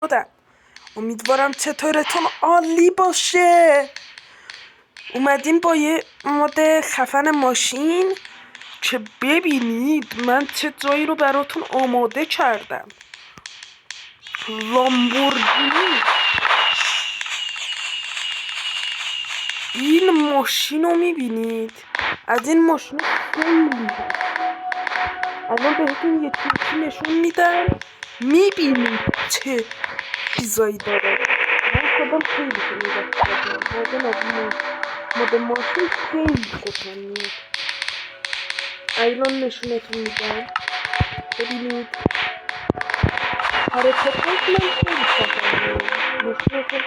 خودم. امیدوارم چطورتون عالی باشه. اومدیم با یه مد خفن ماشین که ببینید من چه جایی رو براتون آماده کردم. لامبورگینی. این ماشین رو میبینید؟ از این ماشین خیلی الان بهتون یه چیزی نشون میدم، میبینید چه چیزایی داره. من خودم خیلی واقعا از این مد ماشین خیلی خوشم میاد. الان نشونتون میدم ببینید حرکتاش من خیلی خوشم میاد. نشونتون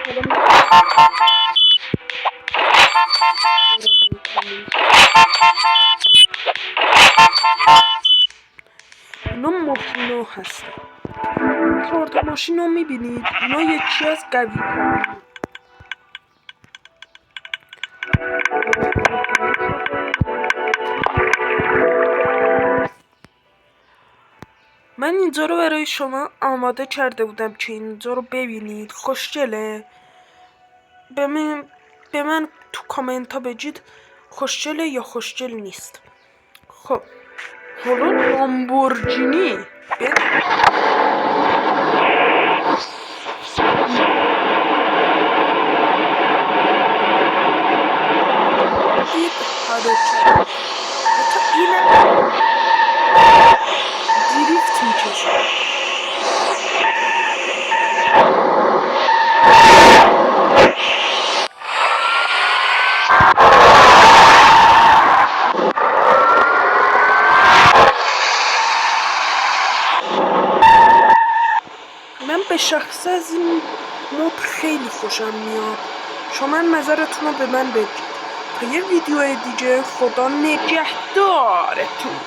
اینا ماشینا هستن. 4 تا ماشین رو میبینید؟ اینا یکی از قوی ترین. من اینجا رو برای شما آماده کرده بودم که اینجا رو ببینید. خوشگله؟ به من تو کامنت ها بگید خوشگله یا خوشگل نیست. خب حالا لامبورگینی دید حرکت حتی اینم دریفت میکشه. من به شخص از این مود خیلی خوشم میاد. شما نظرتون رو به من بگید. تا یه ویدیو دیگه، خدا نگهدارتون.